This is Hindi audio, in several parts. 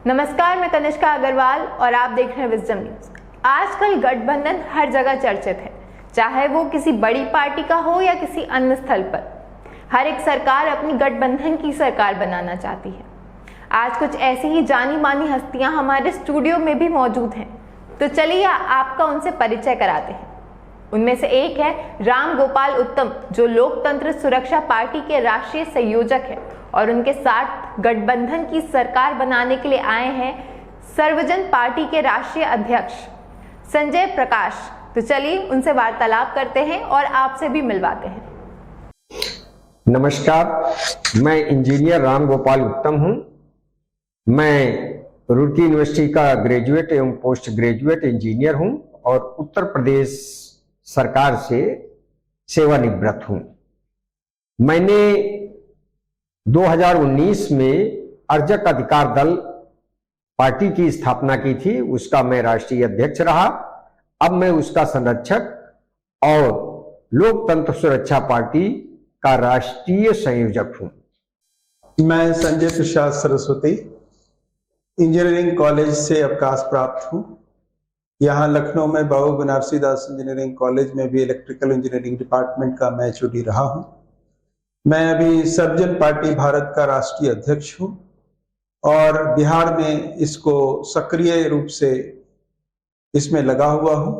नमस्कार, मैं तनिष्का अग्रवाल और आप देख रहे हैं विजडम न्यूज। आजकल गठबंधन हर जगह चर्चित है, चाहे वो किसी बड़ी पार्टी का हो या किसी अन्य स्थल पर। हर एक सरकार अपनी गठबंधन की सरकार बनाना चाहती है। आज कुछ ऐसी ही जानी मानी हस्तियां हमारे स्टूडियो में भी मौजूद हैं, तो चलिए आपका उनसे परिचय कराते हैं। उनमें से एक है राम गोपाल उत्तम, जो लोकतंत्र सुरक्षा पार्टी के राष्ट्रीय संयोजक है और उनके साथ गठबंधन की सरकार बनाने के लिए आए हैं सर्वजन पार्टी के राष्ट्रीय अध्यक्ष संजय प्रकाश। तो चलिए उनसे वार्तालाप करते हैं और आपसे भी मिलवाते हैं। नमस्कार, मैं इंजीनियर राम गोपाल उत्तम हूं। मैं रुड़की यूनिवर्सिटी का ग्रेजुएट एवं पोस्ट ग्रेजुएट इंजीनियर हूं और उत्तर प्रदेश सरकार से सेवानिवृत्त हूं। मैंने 2019 में अर्जक अधिकार दल पार्टी की स्थापना की थी, उसका मैं राष्ट्रीय अध्यक्ष रहा। अब मैं उसका संरक्षक और लोकतंत्र सुरक्षा पार्टी का राष्ट्रीय संयोजक हूं। मैं संजय प्रसाद सरस्वती इंजीनियरिंग कॉलेज से अवकाश प्राप्त हूं। यहाँ लखनऊ में बाबू बनारसी दास इंजीनियरिंग कॉलेज में भी इलेक्ट्रिकल इंजीनियरिंग डिपार्टमेंट का मैं एचओडी रहा हूं। मैं अभी सर्वजन पार्टी भारत का राष्ट्रीय अध्यक्ष हूं और बिहार में इसको सक्रिय रूप से इसमें लगा हुआ हूं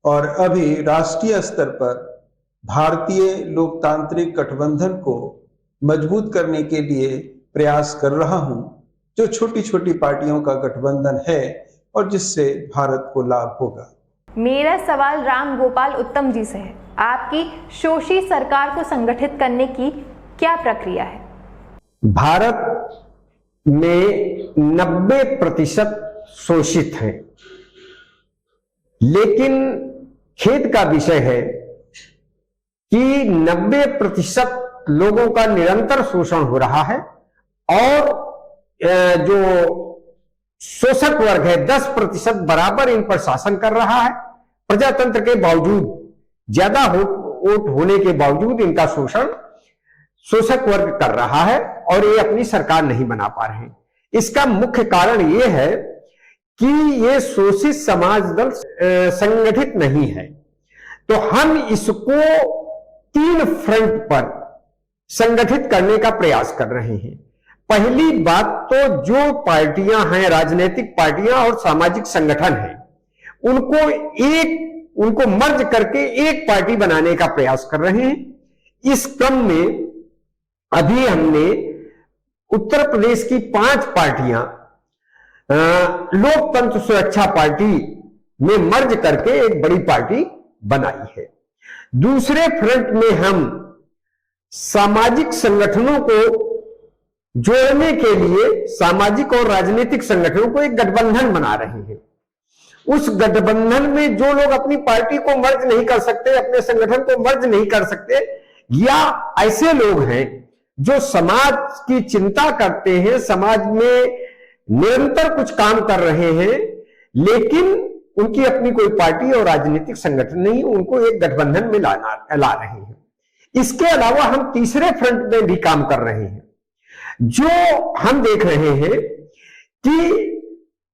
और अभी राष्ट्रीय स्तर पर भारतीय लोकतांत्रिक गठबंधन को मजबूत करने के लिए प्रयास कर रहा हूं, जो छोटी छोटी पार्टियों का गठबंधन है और जिससे भारत को लाभ होगा। मेरा सवाल राम गोपाल उत्तम जी से है। आपकी शोषित सरकार को संगठित करने की क्या प्रक्रिया है? भारत में 90% शोषित हैं, लेकिन खेद का विषय है कि 90% लोगों का निरंतर शोषण हो रहा है और जो शोषक वर्ग है 10% बराबर इन पर शासन कर रहा है। प्रजातंत्र के बावजूद, ज्यादा वोट होने के बावजूद इनका शोषण शोषक वर्ग कर रहा है और ये अपनी सरकार नहीं बना पा रहे हैं। इसका मुख्य कारण ये है कि ये शोषित समाज दल संगठित नहीं है। तो हम इसको 3 फ्रंट पर संगठित करने का प्रयास कर रहे हैं। पहली बात तो जो पार्टियां हैं, राजनीतिक पार्टियां और सामाजिक संगठन हैं, उनको मर्ज करके एक पार्टी बनाने का प्रयास कर रहे हैं। इस क्रम में अभी हमने उत्तर प्रदेश की 5 पार्टियां लोकतंत्र सुरक्षा पार्टी में मर्ज करके एक बड़ी पार्टी बनाई है। दूसरे फ्रंट में हम सामाजिक संगठनों को जोड़ने के लिए सामाजिक और राजनीतिक संगठनों को एक गठबंधन बना रहे हैं। उस गठबंधन में जो लोग अपनी पार्टी को मर्ज नहीं कर सकते, अपने संगठन को मर्ज नहीं कर सकते, या ऐसे लोग हैं जो समाज की चिंता करते हैं, समाज में निरंतर कुछ काम कर रहे हैं, लेकिन उनकी अपनी कोई पार्टी और राजनीतिक संगठन नहीं, उनको एक गठबंधन में ला रहे हैं। इसके अलावा हम तीसरे फ्रंट में भी काम कर रहे हैं। जो हम देख रहे हैं कि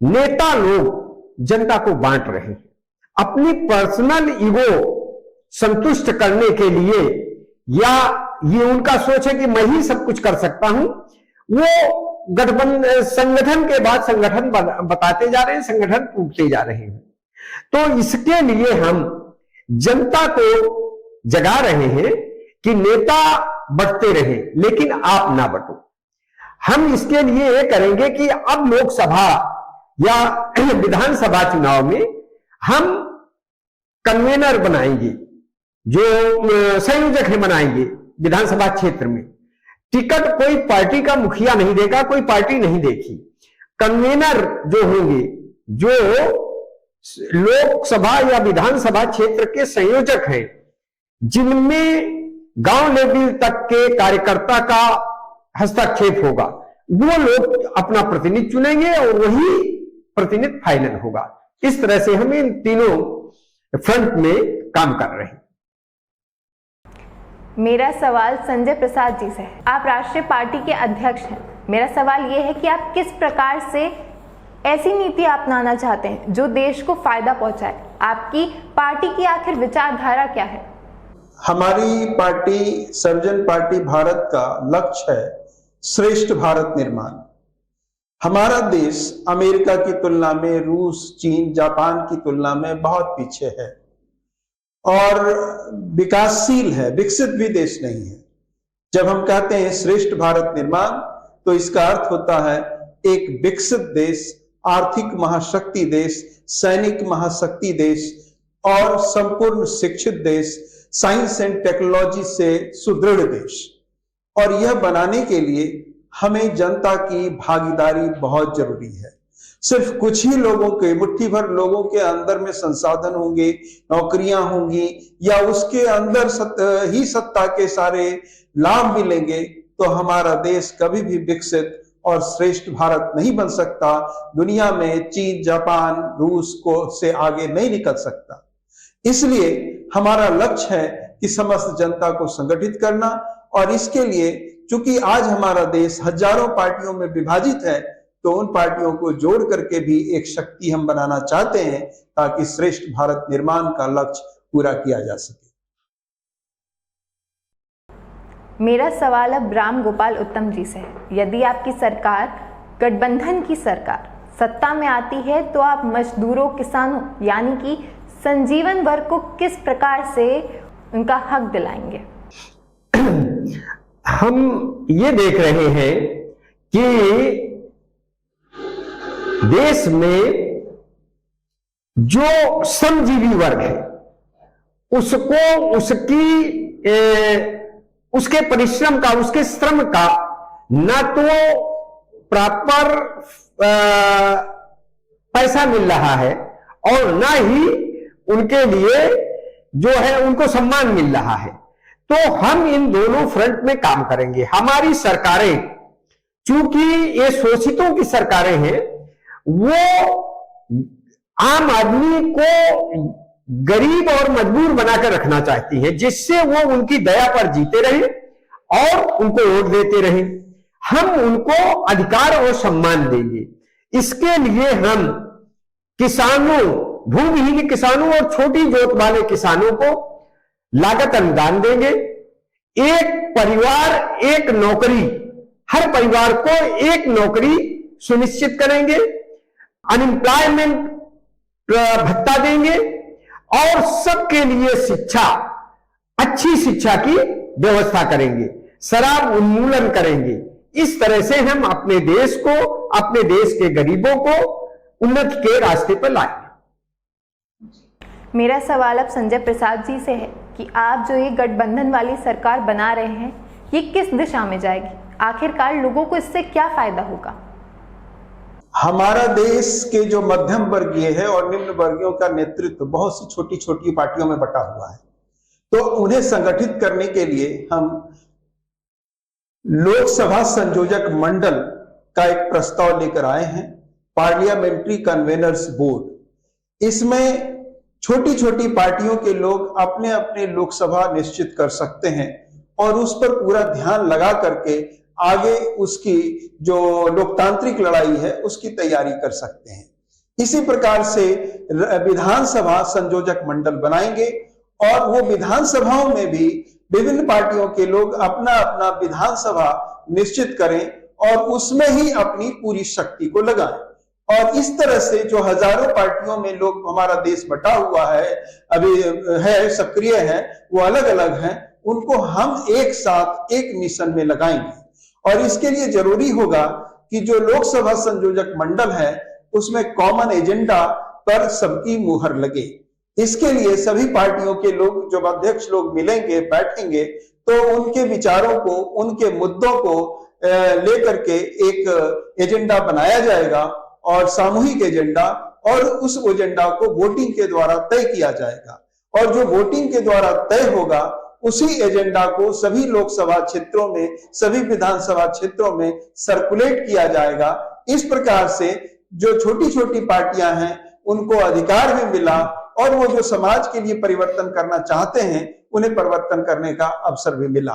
नेता लोग जनता को बांट रहे हैं, अपनी पर्सनल ईगो संतुष्ट करने के लिए, या ये उनका सोच है कि मैं ही सब कुछ कर सकता हूं। वो गठबंधन संगठन के बाद संगठन बताते जा रहे हैं, संगठन टूटते जा रहे हैं। तो इसके लिए हम जनता को जगा रहे हैं कि नेता बढ़ते रहे लेकिन आप ना बटो। हम इसके लिए ये करेंगे कि अब लोकसभा या विधानसभा चुनाव में हम कन्वेनर बनाएंगे, जो संयोजक है बनाएंगे विधानसभा क्षेत्र में। टिकट कोई पार्टी का मुखिया नहीं देगा, कोई पार्टी नहीं देगी। कन्वेनर जो होंगे, जो लोकसभा या विधानसभा क्षेत्र के संयोजक हैं, जिनमें गांव लेवल तक के कार्यकर्ता का हस्तक्षेप होगा, वो लोग अपना प्रतिनिधि चुनेंगे और वही प्रतिनिधि फाइनल होगा। इस तरह से हम इन तीनों फ्रंट में काम कर रहे हैं। मेरा सवाल संजय प्रसाद जी से है। आप राष्ट्रीय पार्टी के अध्यक्ष हैं, मेरा सवाल ये है कि आप किस प्रकार से ऐसी नीति अपनाना चाहते हैं जो देश को फायदा पहुंचाए। आपकी पार्टी की आखिर विचारधारा क्या है? हमारी पार्टी सर्वजन पार्टी भारत का लक्ष्य है श्रेष्ठ भारत निर्माण। हमारा देश अमेरिका की तुलना में, रूस, चीन, जापान की तुलना में बहुत पीछे है और विकासशील है, विकसित भी देश नहीं है। जब हम कहते हैं श्रेष्ठ भारत निर्माण तो इसका अर्थ होता है एक विकसित देश, आर्थिक महाशक्ति देश, सैनिक महाशक्ति देश और संपूर्ण शिक्षित देश, साइंस एंड टेक्नोलॉजी से सुदृढ़ देश। और यह बनाने के लिए हमें जनता की भागीदारी बहुत जरूरी है। सिर्फ कुछ ही लोगों के, मुट्ठी भर लोगों के अंदर में संसाधन होंगे, नौकरियां होंगी या उसके अंदर ही सत्ता के सारे लाभ मिलेंगे तो हमारा देश कभी भी विकसित और श्रेष्ठ भारत नहीं बन सकता। दुनिया में चीन, जापान, रूस को से आगे नहीं निकल सकता। इसलिए हमारा लक्ष्य है कि समस्त जनता को संगठित करना और इसके लिए चूंकि आज हमारा देश हजारों पार्टियों में विभाजित है तो उन पार्टियों को जोड़ करके भी एक शक्ति हम बनाना चाहते हैं ताकि श्रेष्ठ भारत निर्माण का लक्ष्य पूरा किया जा सके। मेरा सवाल अब राम गोपाल उत्तम जी से है। यदि आपकी सरकार, गठबंधन की सरकार सत्ता में आती है तो आप मजदूरों, किसानों यानी कि संजीवन वर्ग को किस प्रकार से उनका हक दिलाएंगे? हम ये देख रहे हैं कि देश में जो श्रमजीवी वर्ग है उसको उसके परिश्रम का, उसके श्रम का न तो प्रॉपर पैसा मिल रहा है और न ही उनके लिए जो है उनको सम्मान मिल रहा है। तो हम इन दोनों फ्रंट में काम करेंगे। हमारी सरकारें, चूंकि ये शोषितों की सरकारें हैं, वो आम आदमी को गरीब और मजबूर बनाकर रखना चाहती है जिससे वो उनकी दया पर जीते रहे और उनको वोट देते रहे। हम उनको अधिकार और सम्मान देंगे। इसके लिए हम किसानों, भूमिहीन किसानों और छोटी जोत वाले किसानों को लागत अनुदान देंगे। एक परिवार एक नौकरी, हर परिवार को एक नौकरी सुनिश्चित करेंगे। अनएम्प्लॉयमेंट भत्ता देंगे और सबके लिए शिक्षा, अच्छी शिक्षा की व्यवस्था करेंगे। शराब उन्मूलन करेंगे। इस तरह से हम अपने देश को, अपने देश के गरीबों को उन्नति के रास्ते पर लाएंगे। मेरा सवाल अब संजय प्रसाद जी से है कि आप जो ये गठबंधन वाली सरकार बना रहे हैं ये किस दिशा में जाएगी? आखिरकार लोगों को इससे क्या फायदा होगा? हमारा देश के जो मध्यम वर्गीय है और निम्न वर्गीयों का नेतृत्व बहुत सी छोटी छोटी पार्टियों में बटा हुआ है, तो उन्हें संगठित करने के लिए हम लोकसभा संयोजक मंडल का एक प्रस्ताव लेकर आए हैं, पार्लियामेंट्री कन्वेनर्स बोर्ड। इसमें छोटी छोटी पार्टियों के लोग अपने अपने लोकसभा निश्चित कर सकते हैं और उस पर पूरा ध्यान लगा करके आगे उसकी जो लोकतांत्रिक लड़ाई है उसकी तैयारी कर सकते हैं। इसी प्रकार से विधानसभा संयोजक मंडल बनाएंगे और वो विधानसभाओं में भी विभिन्न पार्टियों के लोग अपना अपना विधानसभा निश्चित करें और उसमें ही अपनी पूरी शक्ति को लगाएं। और इस तरह से जो हजारों पार्टियों में लोग हमारा देश बटा हुआ है, अभी है, सक्रिय है, वो अलग अलग हैं, उनको हम एक साथ एक मिशन में लगाएंगे। और इसके लिए जरूरी होगा कि जो लोकसभा संयोजक मंडल है उसमें कॉमन एजेंडा पर सबकी मुहर लगे। इसके लिए सभी पार्टियों के लोग, जो अध्यक्ष लोग मिलेंगे, बैठेंगे, तो उनके विचारों को, उनके मुद्दों को लेकर के एक एजेंडा बनाया जाएगा और सामूहिक एजेंडा, और उस एजेंडा को वोटिंग के द्वारा तय किया जाएगा। और जो वोटिंग के द्वारा तय होगा उसी एजेंडा को सभी लोकसभा क्षेत्रों में, सभी विधानसभा क्षेत्रों में सर्कुलेट किया जाएगा। इस प्रकार से जो छोटी छोटी पार्टियां हैं उनको अधिकार भी मिला और वो जो समाज के लिए परिवर्तन करना चाहते हैं उन्हें परिवर्तन करने का अवसर भी मिला।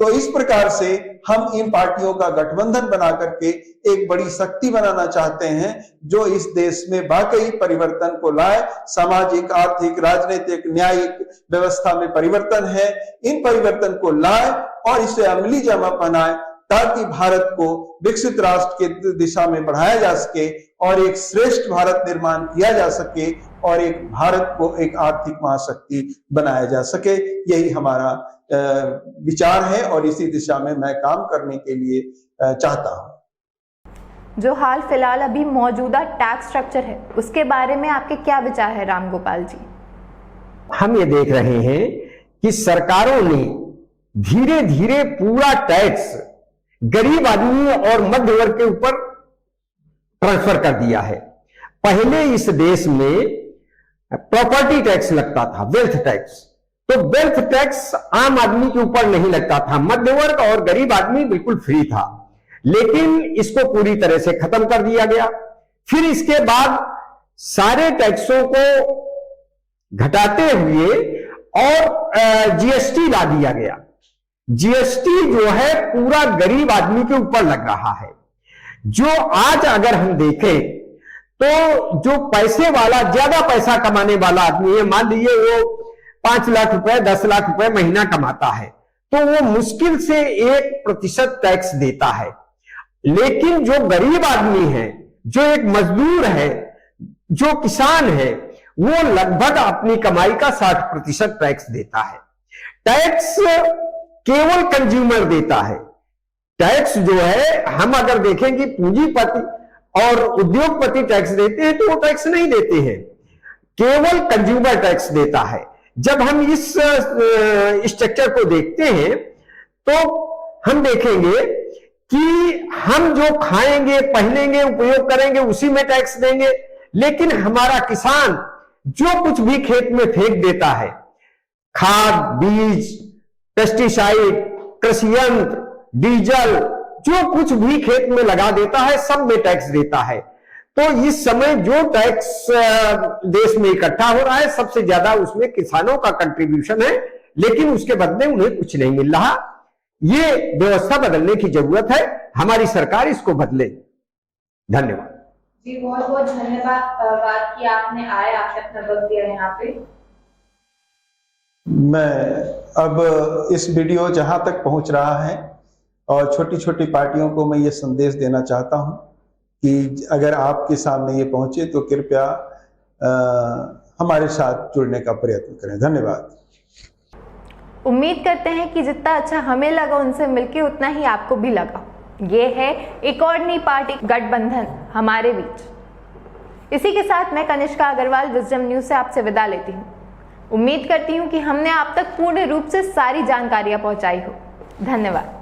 तो इस प्रकार से हम इन पार्टियों का गठबंधन बना करके एक बड़ी शक्ति बनाना चाहते हैं जो इस देश में वाकई परिवर्तन को लाए। सामाजिक, आर्थिक, राजनीतिक, न्यायिक व्यवस्था में परिवर्तन है, इन परिवर्तन को लाए और इसे अमली जमा बनाए ताकि भारत को विकसित राष्ट्र की दिशा में बढ़ाया जा सके और एक श्रेष्ठ भारत निर्माण किया जा सके और एक भारत को एक आर्थिक महाशक्ति बनाया जा सके। यही हमारा विचार है और इसी दिशा में मैं काम करने के लिए चाहता हूं। जो हाल फिलहाल अभी मौजूदा टैक्स स्ट्रक्चर है उसके बारे में आपके क्या विचार है राम गोपाल जी? हम ये देख रहे हैं कि सरकारों ने धीरे धीरे पूरा टैक्स गरीब आदमी और मध्य वर्ग के ऊपर ट्रांसफर कर दिया है। पहले इस देश में प्रॉपर्टी टैक्स लगता था, वेल्थ टैक्स, तो वेल्थ टैक्स आम आदमी के ऊपर नहीं लगता था, मध्य वर्ग और गरीब आदमी बिल्कुल फ्री था। लेकिन इसको पूरी तरह से खत्म कर दिया गया। फिर इसके बाद सारे टैक्सों को घटाते हुए और जीएसटी ला दिया गया। जीएसटी जो है पूरा गरीब आदमी के ऊपर लग रहा है। जो आज अगर हम देखें तो जो पैसे वाला, ज्यादा पैसा कमाने वाला आदमी है, मान लीजिए वो 5 लाख रुपए 10 लाख रुपए महीना कमाता है, तो वो मुश्किल से 1% टैक्स देता है। लेकिन जो गरीब आदमी है, जो एक मजदूर है, जो किसान है, वो लगभग अपनी कमाई का 60% टैक्स देता है। टैक्स केवल कंज्यूमर देता है। टैक्स जो है, हम अगर देखें कि पूंजीपति और उद्योगपति टैक्स देते हैं तो वो टैक्स नहीं देते हैं, केवल कंज्यूमर टैक्स देता है। जब हम इस स्ट्रक्चर को देखते हैं तो हम देखेंगे कि हम जो खाएंगे, पहनेंगे, उपयोग करेंगे उसी में टैक्स देंगे, लेकिन हमारा किसान जो कुछ भी खेत में फेंक देता है, खाद, बीज, पेस्टिसाइड, कृषि यंत्र, डीजल, जो कुछ भी खेत में लगा देता है सब में टैक्स देता है। तो इस समय जो टैक्स देश में इकट्ठा हो रहा है सबसे ज्यादा उसमें किसानों का कंट्रीब्यूशन है, लेकिन उसके बदले उन्हें कुछ नहीं मिल रहा। ये व्यवस्था बदलने की जरूरत है, हमारी सरकार इसको बदले। धन्यवाद जी, बहुत बहुत धन्यवाद कि आपने आए, आपने अपना वक्त दिया यहाँ पे। मैं अब इस वीडियो जहां तक पहुंच रहा है और छोटी छोटी पार्टियों को मैं ये संदेश देना चाहता हूं कि अगर आपके सामने ये पहुंचे तो कृपया हमारे साथ जुड़ने का प्रयत्न करें। धन्यवाद। उम्मीद करते हैं कि जितना अच्छा हमें लगा उनसे मिलके उतना ही आपको भी लगा। ये है एक और नई पार्टी गठबंधन हमारे बीच। इसी के साथ मैं कनिष्का अग्रवाल विजडम न्यूज से आपसे विदा लेती हूँ। उम्मीद करती हूँ कि हमने आप तक पूर्ण रूप से सारी जानकारियां पहुंचाई हो। धन्यवाद।